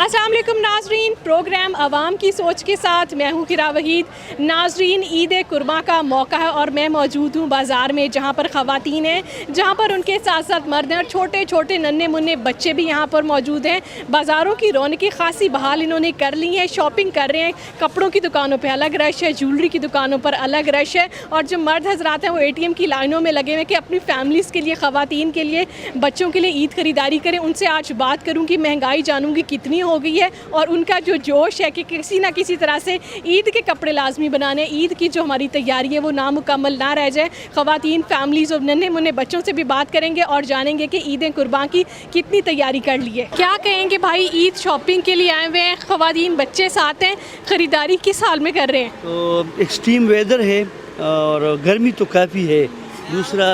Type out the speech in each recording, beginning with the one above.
अस्सलाम वालेकुम नाजरीन, प्रोग्राम आवाम की सोच के साथ मैं हूँ किरा वहीद। नाजरीन, ईद कुर्बा का मौका है और मैं मौजूद हूँ बाज़ार में, जहाँ पर ख़वातीन हैं, जहाँ पर उनके साथ साथ मर्द हैं और छोटे छोटे नन्हे मुन्ने बच्चे भी यहाँ पर मौजूद हैं। बाज़ारों की रौनकें खासी बहाल इन्होंने कर ली हैं, शॉपिंग कर रहे हैं। कपड़ों की दुकानों पर अलग रश है, ज्वेलरी की दुकानों पर अलग रश है और जो मर्द हजरात हैं वो ATM की लाइनों में लगे हुए हैं कि अपनी फैमिलीज़ के लिए, ख़वातीन के लिए, बच्चों के लिए ईद ख़रीदारी करें। उनसे आज बात करूँगी, महंगाई जानूँगी कितनी हो गई है और उनका जो जोश है कि किसी ना किसी तरह से ईद के कपड़े लाजमी बनाने, ईद की जो हमारी तैयारी है वो नामुकम्मल ना रह जाए। ख़वातीन, फैमिलीज़ और नन्हे मुन्ने बच्चों से भी बात करेंगे और जानेंगे कि ईद कुर्बान की कितनी तैयारी कर ली है। क्या कहेंगे भाई, ईद शॉपिंग के लिए आए हुए हैं, ख़वातीन बच्चे साथ हैं, ख़रीदारी किस हाल में कर रहे हैं? तो एक्सट्रीम वेदर है और गर्मी तो काफ़ी है। दूसरा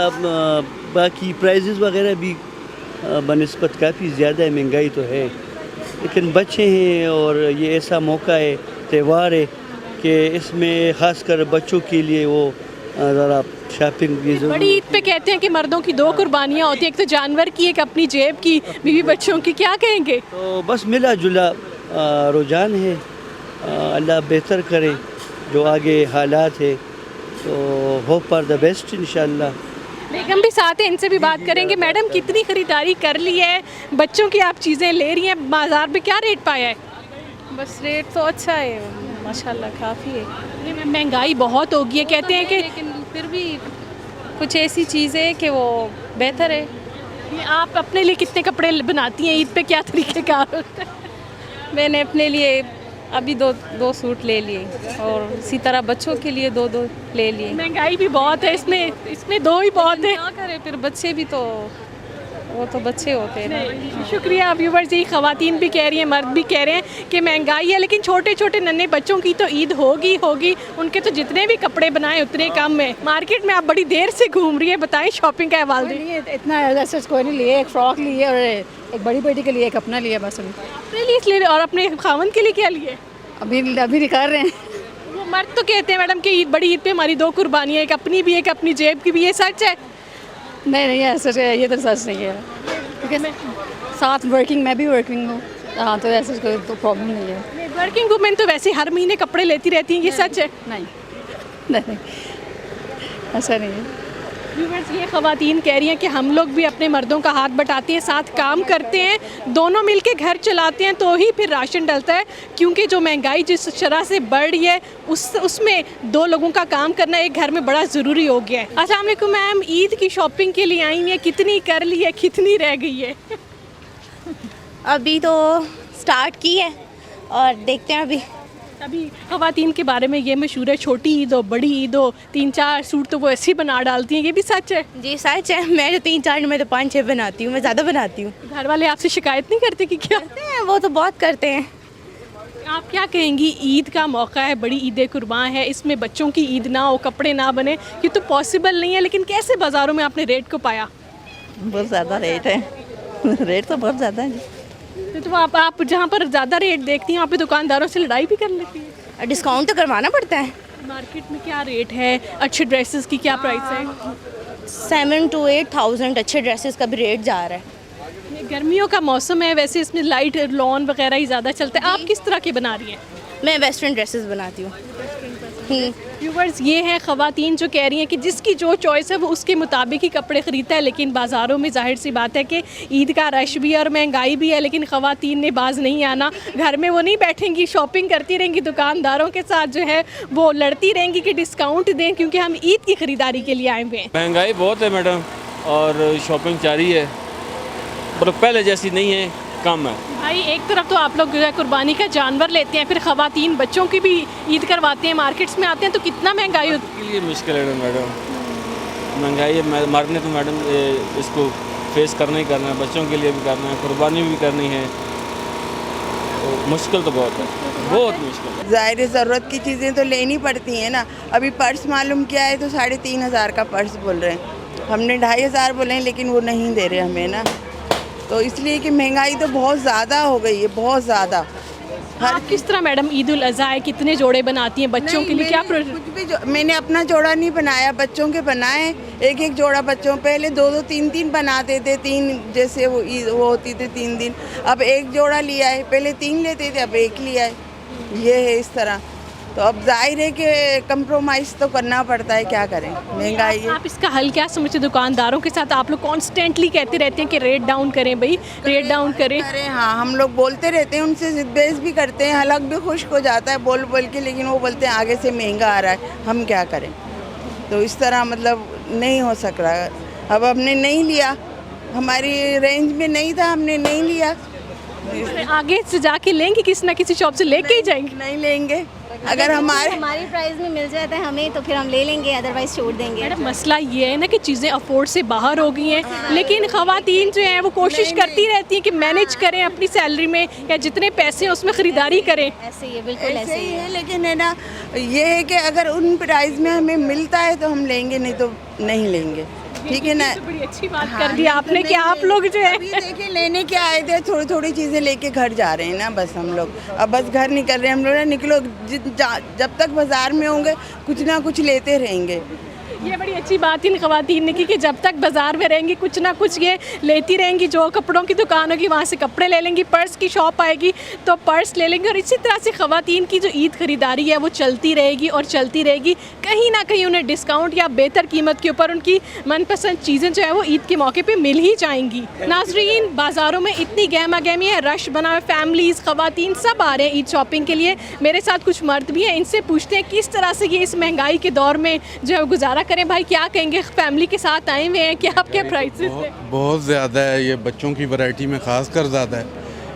बाकी प्राइजेज़ वगैरह भी बनिस्बत काफ़ी ज़्यादा है, महंगाई तो है, लेकिन बच्चे हैं और ये ऐसा मौका है, त्यौहार है कि इसमें ख़ासकर बच्चों के लिए वो ज़रा शॉपिंग भी ज़रूरी। बड़ी ईद पे कहते हैं कि मर्दों की दो कुर्बानियाँ होती हैं, एक तो जानवर की, एक अपनी जेब की, बीवी बच्चों की। क्या कहेंगे? तो बस मिला जुला रुझान है, अल्लाह बेहतर करे जो आगे हालात है, तो होप फॉर द बेस्ट इंशाल्लाह। बेगम भी साथ हैं, इनसे भी बात करेंगे। मैडम, कितनी ख़रीदारी कर ली है? बच्चों की आप चीज़ें ले रही हैं, बाज़ार में क्या रेट पाया है? बस रेट तो अच्छा है माशाल्लाह, काफ़ी है। महंगाई बहुत हो गई है, कहते हैं कि लेकिन फिर भी कुछ ऐसी चीज़ें हैं कि वो बेहतर है। ये आप अपने लिए कितने कपड़े बनाती हैं ईद पे, क्या तरीक़ेकार होता है? मैंने अपने लिए अभी दो सूट ले लिए और इसी तरह बच्चों के लिए दो ले लिए। महंगाई भी बहुत है, इसमें दो ही बहुत है। क्या करें, फिर बच्चे भी तो, वो तो बच्चे होते हैं ना। शुक्रिया व्यूवर्स। यही ख़वातीन भी कह रही हैं, मर्द भी कह रहे हैं कि महंगाई है, लेकिन छोटे छोटे नन्हे बच्चों की तो ईद होगी। उनके तो जितने भी कपड़े बनाए उतने कम है। मार्केट में आप बड़ी देर से घूम रही है, बताएं शॉपिंग का हवाला दें। इतना ऐसा कोई नहीं लिए, एक फ्रॉक लिए और एक बड़ी बेटी के लिए एक अपना लिया बस। अपने लिए इसलिए और अपने खावन के लिए क्या लिए? अभी कर रहे हैं। वो मर्द तो कहते हैं मैडम कि बड़ी ईद पे हमारी दो कुर्बानियाँ, एक अपनी भी एक अपनी जेब की भी। ये सच है? नहीं ऐसा ये तो सच नहीं है, क्योंकि साथ वर्किंग, मैं भी वर्किंग हूँ। हाँ, तो ऐसा कोई तो प्रॉब्लम नहीं है। वर्किंग वुमेन तो वैसे हर महीने कपड़े लेती रहती हैं, ये सच है? नहीं ऐसा नहीं है। व्यूअर्स, ये ख़वातीन कह रही हैं कि हम लोग भी अपने मर्दों का हाथ बटाते हैं, साथ काम करते हैं, दोनों मिलके घर चलाते हैं तो ही फिर राशन डलता है, क्योंकि जो महंगाई जिस शरह से बढ़ रही है उसमें दो लोगों का काम करना एक घर में बड़ा ज़रूरी हो गया है। अस्सलाम वालेकुम मैम, ईद की शॉपिंग के लिए आई हैं, कितनी कर ली है, कितनी रह गई है? अभी तो स्टार्ट की है और देखते हैं। अभी ख़वातीन के बारे में ये मशहूर है, छोटी ईद हो बड़ी ईद हो 3-4 सूट तो वो ऐसे ही बना डालती हैं, ये भी सच है? जी सच है। मैं तो 3-4 में तो 5-6 बनाती हूँ, मैं ज़्यादा बनाती हूँ। घर वाले आपसे शिकायत नहीं करते कि क्या? करते हैं, वो तो बहुत करते हैं। आप क्या कहेंगी, ईद का मौका है, बड़ी ईद कुर्बान है, इसमें बच्चों की ईद ना हो, कपड़े ना बने, ये तो पॉसिबल नहीं है, लेकिन कैसे बाज़ारों में आपने रेट को पाया? बहुत ज़्यादा रेट है। रेट तो बहुत ज़्यादा है। तो आप जहाँ पर ज़्यादा रेट देखती हैं वहाँ पे दुकानदारों से लड़ाई भी कर लेती हैं? डिस्काउंट तो करवाना पड़ता है। मार्केट में क्या रेट है, अच्छे ड्रेसेस की क्या प्राइस है? 7 to 8,000 अच्छे ड्रेसेस का भी रेट जा रहा है। ये गर्मियों का मौसम है, वैसे इसमें लाइट लॉन वगैरह ही ज़्यादा चलता है। आप किस तरह की बना रही हैं? मैं वेस्टर्न ड्रेसेस बनाती हूँ। व्यूवर्स, ये हैं ख़वातीन जो कह रही हैं कि जिसकी जो चॉइस है वो उसके मुताबिक ही कपड़े ख़रीदता है, लेकिन बाज़ारों में जाहिर सी बात है कि ईद का रश भी है और महंगाई भी है, लेकिन ख़वातीन ने बाज नहीं आना। घर में वो नहीं बैठेंगी, शॉपिंग करती रहेंगी, दुकानदारों के साथ जो है वो लड़ती रहेंगी कि डिस्काउंट दें, क्योंकि हम ईद की ख़रीदारी के लिए आए हुए हैं। महंगाई बहुत है मैडम और शॉपिंग जारी है, पर पहले जैसी नहीं है, कम है। भाई, एक तरफ तो आप लोग जो है कुर्बानी का जानवर लेते हैं, फिर ख़वातीन बच्चों की भी ईद करवाते हैं, मार्केट्स में आते हैं, तो कितना महंगाई होती है? के लिए मुश्किल है मैडम, महंगाई मारने तो मैडम इसको फेस करना ही करना है, बच्चों के लिए भी करना है, कुर्बानी भी करनी है, तो मुश्किल तो बहुत है, बहुत मुश्किल है। ज़ाहिर ज़रूरत की चीज़ें तो लेनी पड़ती हैं ना। अभी पर्स मालूम क्या है, तो 3,500 का पर्स बोल रहे हैं, हमने 2,500 बोले हैं, लेकिन वो नहीं दे रहे हमें ना, तो इसलिए कि महंगाई तो बहुत ज़्यादा हो गई है, बहुत ज़्यादा। आप किस तरह मैडम ईद उल अज़हा है कितने जोड़े बनाती हैं बच्चों के लिए क्या कुछ भी मैंने अपना जोड़ा नहीं बनाया, बच्चों के बनाए। एक एक जोड़ा बच्चों, पहले 2-2 3-3 बनाते थे, 3 जैसे वो ईद वो होती थी 3 दिन, अब एक जोड़ा लिया है। पहले 3 लेते थे, अब एक लिया है। ये है इस तरह। तो अब जाहिर है कि कंप्रोमाइज़ तो करना पड़ता है, क्या करें, महंगाई है। आप इसका हल क्या समझते? दुकानदारों के साथ आप लोग कॉन्स्टेंटली कहते रहते हैं कि रेट डाउन करें भाई, रेट डाउन करें। अरे हाँ, हम लोग बोलते रहते हैं, उनसे जिद-बहस भी करते हैं, हलक भी खुश्क हो जाता है बोल बोल के, लेकिन वो बोलते हैं आगे से महंगा आ रहा है, हम क्या करें। तो इस तरह मतलब नहीं हो सक रहा है। अब हमने नहीं लिया, हमारी रेंज में नहीं था, हमने नहीं लिया। आगे से जाके लेंगे, किसी ना किसी शॉप से लेके ही जाएंगे। नहीं लेंगे, अगर हमारे हमारी प्राइस में मिल जाता है हमें तो फिर हम ले लेंगे, अदरवाइज छोड़ देंगे। मैडम मसला ये है ना कि चीज़ें अफोर्ड से बाहर हो गई हैं, लेकिन ख़वातीन जो हैं वो कोशिश करती रहती हैं कि मैनेज करें अपनी सैलरी में या जितने पैसे हैं उसमें ख़रीदारी करें। ऐसे ही है, बिल्कुल ऐसे ही है। लेकिन है ना, ये है कि अगर उन प्राइस में हमें मिलता है तो हम लेंगे, नहीं तो नहीं लेंगे। ठीक है ना। तो बड़ी अच्छी बात कर दी आपने कि आप लोग जो है अभी देखिए लेने के आए थे, थोड़ी थोड़ी चीज़ें लेके घर जा रहे हैं ना, बस हम लोग अब बस घर निकल रहे हैं। हम लोग ना निकलो, जब तक बाज़ार में होंगे कुछ ना कुछ लेते रहेंगे। ये बड़ी अच्छी बात इन ख़वातीन ने की कि जब तक बाज़ार में रहेंगी कुछ ना कुछ ये लेती रहेंगी। जो कपड़ों की दुकान होगी वहाँ से कपड़े ले लेंगी, पर्स की शॉप आएगी तो पर्स ले लेंगी, और इसी तरह से ख़वातीन की जो ईद ख़रीदारी है वो चलती रहेगी और चलती रहेगी। कहीं ना कहीं उन्हें डिस्काउंट या बेहतर कीमत के ऊपर उनकी मनपसंद चीज़ें जो है वो ईद के मौके पर मिल ही जाएंगी। नाज़रीन, बाज़ारों में इतनी गहमा गहमी है, रश बना हुआ, फैमिलीज़ ख़वातीन सब आ रहे हैं ईद शॉपिंग के लिए। मेरे साथ कुछ मर्द भी हैं, इनसे पूछते हैं किस तरह से ये इस महंगाई के दौर में जो है गुजारा करें। भाई क्या कहेंगे, फैमिली के साथ आए हुए हैं, क्या आपके प्राइसेस हैं? बहुत ज़्यादा है, ये बच्चों की वैरायटी में ख़ास कर ज़्यादा है।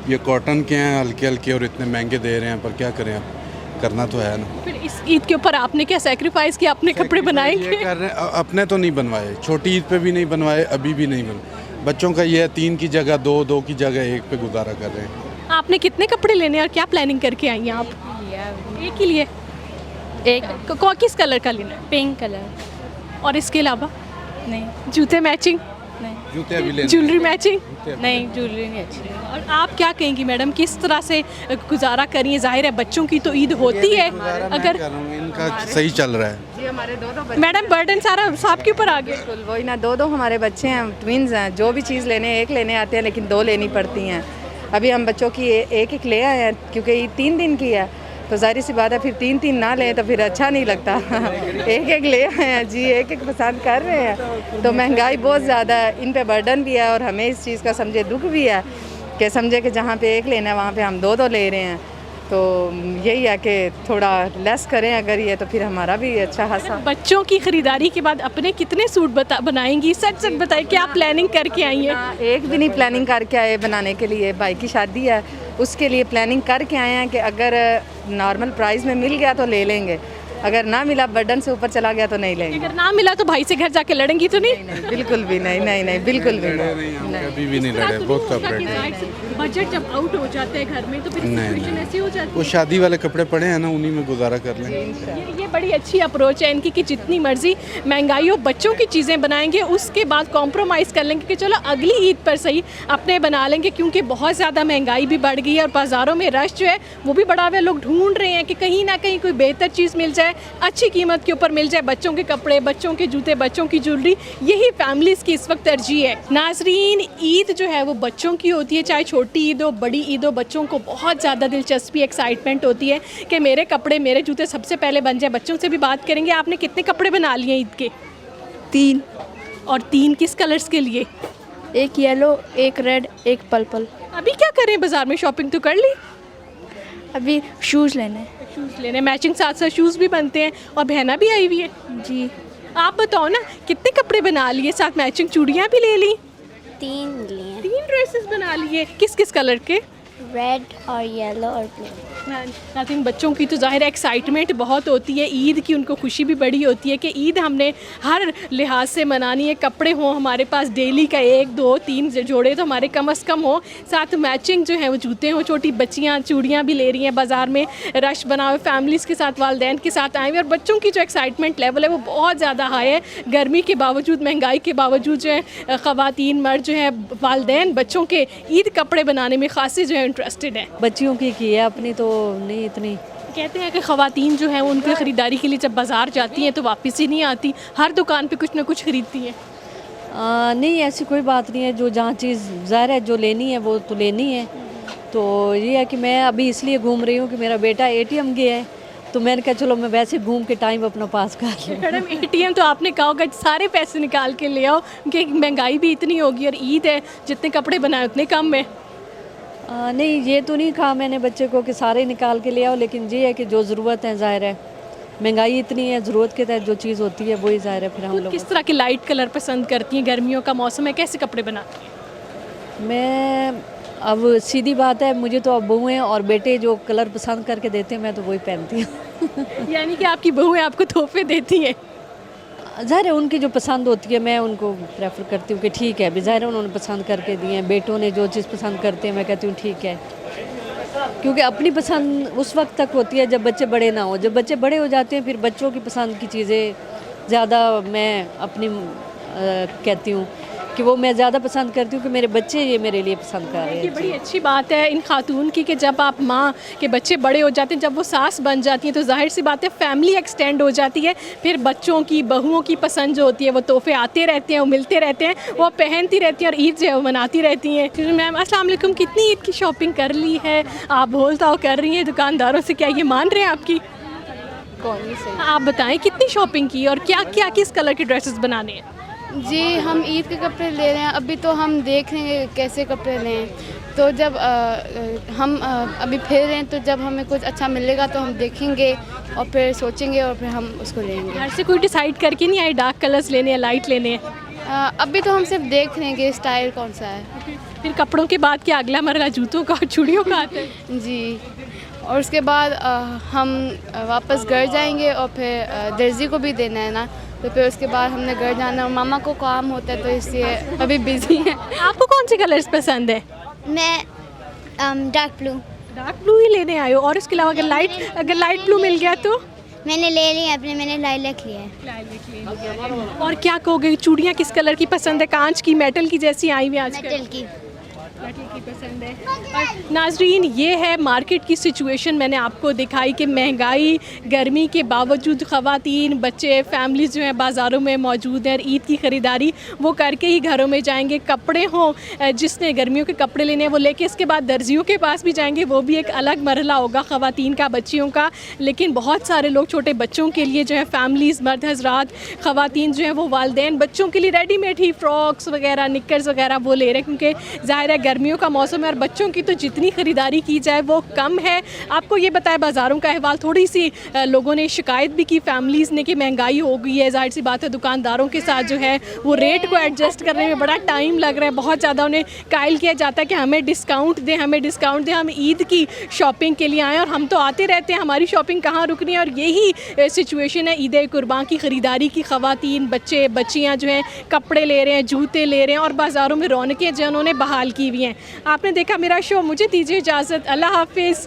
ये कॉटन के हैं, हल्के हल्के, और इतने महंगे दे रहे हैं, पर क्या करें, अब करना तो है ना। फिर इस ईद के ऊपर आपने क्या सेक्रीफाइस किया? अपने कपड़े बनाएंगे? ये कर रहे हैं, अपने तो नहीं बनवाए, छोटी ईद पे भी नहीं बनवाए, अभी भी नहीं बनवाए। बच्चों का ये है 3 की जगह 2, 2 की जगह 1 पे गुजारा कर रहे हैं। आपने कितने कपड़े लेने और क्या प्लानिंग करके आई हैं आप? एक ही लिए? एक किस कलर का लेना है? Pink colour. और इसके अलावा नहीं, जूते मैचिंग? नहीं। जूते अभी लेने, ज्वेलरी मैचिंग? नहीं, ज्वेलरी नहीं अच्छी। और आप क्या कहेंगी मैडम, किस तरह से गुजारा करिए? जाहिर है बच्चों की तो ईद होती है, अगर इनका सही चल रहा है। मैडम बर्डन सारा आपके ऊपर आ गया। बिल्कुल वही ना, 2 हमारे बच्चे हैं, ट्विन्स हैं, जो भी चीज़ लेने एक लेने आते हैं, लेकिन 2 लेनी पड़ती हैं। अभी हम बच्चों की एक ले आए हैं, क्योंकि ये 3 दिन की है, तो जाहिर सी बात है फिर 3 ना लें तो फिर अच्छा नहीं लगता। एक ले आए हैं जी, एक पसंद कर रहे हैं। तो महंगाई बहुत ज़्यादा है, इन पे बर्डन भी है, और हमें इस चीज़ का समझे दुख भी है कि समझे कि जहाँ पे एक लेना है वहाँ पे हम 2 ले रहे हैं। तो यही है कि थोड़ा लेस करें अगर ये, तो फिर हमारा भी अच्छा खासा। बच्चों की ख़रीदारी के बाद अपने कितने सूट बनाएंगी? सच सच बताइए, क्या प्लानिंग करके आई हैं? एक भी नहीं प्लानिंग करके आए बनाने के लिए। भाई की शादी है, उसके लिए प्लानिंग करके आए हैं कि अगर नॉर्मल प्राइस में मिल गया तो ले लेंगे, अगर ना मिला, बर्डन से ऊपर चला गया तो नहीं लेंगे। अगर ना मिला तो भाई से घर जाके लड़ेंगी तो नहीं? नहीं, बिल्कुल भी नहीं, नहीं बिल्कुल भी नहीं। कभी भी नहीं लड़े, बहुत कॉपरेट। बजट जब आउट हो जाता है घर में तो फिर सिचुएशन ऐसी हो जाती है। वो शादी वाले कपड़े पड़े हैं ना, उन्हीं में गुजारा कर लेंगे। ये बड़ी अच्छी अप्रोच है इनकी कि जितनी मर्जी महंगाई हो, बच्चों की चीज़ें बनाएंगे, उसके बाद कॉम्प्रोमाइज़ कर लेंगे कि चलो अगली ईद पर सही अपने बना लेंगे, क्योंकि बहुत ज़्यादा महंगाई भी बढ़ गई है और बाज़ारों में रश जो है वो भी बढ़ा हुआ है। लोग ढूंढ रहे हैं कि कहीं ना कहीं कोई बेहतर चीज़ मिल जाए, अच्छी कीमत के ऊपर मिल जाए। बच्चों के कपड़े, बच्चों के जूते, बच्चों की ज्वेलरी, यही फैमिलीज़ की इस वक्त तरजीह है। नाजरीन, ईद जो है वो बच्चों की होती है, चाहे छोटी ईद हो बड़ी ईद हो। बच्चों को बहुत ज़्यादा दिलचस्पी, एक्साइटमेंट होती है कि मेरे कपड़े, मेरे जूते सबसे पहले बन जाए। बच्चों से भी बात करेंगे। आपने कितने कपड़े बना लिए ईद के? 3। और 3 किस कलर्स के लिए? एक येलो, एक रेड, एक पर्पल। अभी क्या करें, बाज़ार में शॉपिंग तो कर ली, अभी शूज़ लेने। शूज़ लेने, मैचिंग साथ साथ शूज़ भी बनते हैं, और बहना भी आई हुई है जी। आप बताओ ना, कितने कपड़े बना लिए, साथ मैचिंग चूड़ियाँ भी ले ली? 3 लिए। 3 ड्रेसेस बना लिए। किस किस कलर के? रेड और येलो और ब्लू। नाज़रीन, बच्चों की तो ज़ाहिर एक्साइटमेंट बहुत होती है ईद की, उनको खुशी भी बड़ी होती है कि ईद हमने हर लिहाज से मनानी है। कपड़े हों हमारे पास डेली का 1, 2, 3 जोड़े तो हमारे कम अज़ कम हो, साथ मैचिंग जो है वो जूते हों। छोटी बच्चियाँ चूड़ियाँ भी ले रही हैं बाज़ार में, रश बना हुआ, फैमिलीज़ के साथ, वालदैन के साथ आए हुए, और बच्चों की जो एक्साइटमेंट लेवल है वो बहुत ज़्यादा हाई है। गर्मी के बावजूद, महंगाई के बावजूद जो है ख़वातीन, मर्द जो है, वालदैन बच्चों के ईद कपड़े बनाने में खासी जो है इंटरेस्टेड हैं? बच्चियों की है, अपनी तो नहीं इतनी। कहते हैं कि ख़वातीन जो हैं उनकी ख़रीदारी के लिए जब बाज़ार जाती हैं तो वापस ही नहीं आती, हर दुकान पे कुछ ना कुछ ख़रीदती हैं। नहीं, ऐसी कोई बात नहीं है। जो जहाँ चीज़ ज़ाहिर है जो लेनी है वो तो लेनी है। तो ये है कि मैं अभी इसलिए घूम रही हूँ कि मेरा बेटा ATM गया है, तो मैंने कहा चलो मैं वैसे घूम के टाइम अपना पास कर लूँ। मैडम ATM तो आपने कहा होगा सारे पैसे निकाल के ले आओ, क्योंकि महंगाई भी इतनी होगी और ईद है, जितने कपड़े बनाए उतने कम में। नहीं, ये तो नहीं कहा मैंने बच्चे को कि सारे निकाल के ले आओ, लेकिन ये है कि जो ज़रूरत है, ज़ाहिर है महंगाई इतनी है, ज़रूरत के तहत जो चीज़ होती है वही ज़ाहिर है फिर हम लोग। किस तरह के लाइट कलर पसंद करती हैं? गर्मियों का मौसम है, कैसे कपड़े बनाती हैं? मैं अब सीधी बात है, मुझे तो अब बहुएँ और बेटे जो कलर पसंद करके देते हैं मैं तो वही पहनती हूँ। यानी कि आपकी बहुएं आपको तोहफे देती हैं? ज़ाहिर है उनकी जो पसंद होती है मैं उनको प्रेफर करती हूँ कि ठीक है, ज़ाहिर है उन्होंने पसंद करके दिए हैं। बेटों ने जो चीज़ पसंद करते हैं मैं कहती हूँ ठीक है, क्योंकि अपनी पसंद उस वक्त तक होती है जब बच्चे बड़े ना हो। जब बच्चे बड़े हो जाते हैं फिर बच्चों की पसंद की चीज़ें ज़्यादा मैं अपनी कहती हूँ कि वो मैं ज़्यादा पसंद करती हूँ कि मेरे बच्चे ये मेरे लिए पसंद कर रहे हैं। ये बड़ी अच्छी बात है इन खातून की कि जब आप माँ के बच्चे बड़े हो जाते हैं, जब वो सास बन जाती हैं तो जाहिर सी बात है फैमिली एक्सटेंड हो जाती है। फिर बच्चों की बहुओं की पसंद जो होती है वो तोहफे आते रहते हैं, वो मिलते रहते हैं, वो पहनती रहती हैं और ईद जो है वो मनाती रहती हैं। फिर मैम अस्सलाम वालेकुम, कितनी ईद की शॉपिंग कर ली है? आप बोलताओ कर रही हैं दुकानदारों से, क्या ये मान रहे हैं आपकी? कौन से? आप बताएं कितनी शॉपिंग की और क्या क्या किस कलर के ड्रेसेस बनाने हैं? जी, हम ईद के कपड़े ले रहे हैं। अभी तो हम देख रहे हैं कैसे कपड़े लें, तो जब हम अभी फिर रहे हैं तो जब हमें कुछ अच्छा मिलेगा तो हम देखेंगे और फिर सोचेंगे और फिर हम उसको लेंगे। घर से कोई डिसाइड करके नहीं आए डार्क कलर्स लेने हैं, लाइट लेने हैं? अभी तो हम सिर्फ देख रहे हैं कि स्टाइल कौन सा है। फिर कपड़ों के बाद क्या अगला मरला जूतों का और चूड़ियों का आता है? जी, और उसके बाद हम वापस घर जाएंगे और फिर दर्जी को भी देना है ना, तो फिर उसके बाद हमने घर जाना और मामा को काम होता है तो इसलिए अभी बिजी है। आपको कौन से कलर्स पसंद है? मैं डार्क ब्लू। डार्क ब्लू ही लेने आए हो? और इसके अलावा अगर लाइट ब्लू मिल गया तो? मैंने ले लिया अपने, मैंने लाइलैक लिया है। और क्या कहोगे, चूड़ियाँ किस कलर की पसंद है? कांच की, मेटल की जैसी आई हुई आजकल? मेटल की। मेटल की पसंद है। और नाजरीन, ये है मार्केट की सिचुएशन। मैंने आपको दिखाई कि महंगाई, गर्मी के बावजूद ख़वातीन, बच्चे, फैमिलीज़ जो हैं बाज़ारों में मौजूद हैं। ईद की ख़रीदारी वो करके ही घरों में जाएंगे। कपड़े हों, जिसने गर्मियों के कपड़े लेने हैं वो लेके इसके बाद दर्जियों के पास भी जाएंगे, वो भी एक अलग मरहला होगा ख़वातीन का, बच्चियों का। लेकिन बहुत सारे लोग छोटे बच्चों के लिए जो है फैमिलीज़, मर्द हज़रात, ख़वातीन जो है वो वालिदैन बच्चों के लिए रेडीमेड ही फ्रॉक्स वगैरह, निक्कर्स वगैरह वो ले रहे हैं, क्योंकि ज़ाहिर है गर्मियों का मौसम है और बच्चों की तो जितनी ख़रीदारी की जाए वो कम है। आपको ये बताया बाज़ारों का अहवाल, थोड़ी सी लोगों ने शिकायत भी की फैमिलीज़ ने कि महंगाई हो गई है। ज़ाहिर सी बात है दुकानदारों के साथ जो है वो रेट को एडजस्ट करने में बड़ा टाइम लग रहा है। बहुत ज़्यादा उन्हें कायल किया जाता है कि हमें डिस्काउंट दें, हमें डिस्काउंट दें, हम ईद की शॉपिंग के लिए आएँ और हम तो आते रहते हैं, हमारी शॉपिंग कहाँ रुकनी है। और यही सिचुएशन है ईद कुर्बान की ख़रीदारी की। ख़वातीन, बच्चे, बच्चियाँ जो हैं कपड़े ले रहे हैं, जूते ले रहे हैं और बाज़ारों में रौनकें जो उन्होंने बहाल की हुई हैं। आपने देखा मेरा शो, मुझे दीजिए इजाज़त, अल्लाह हाफिज़।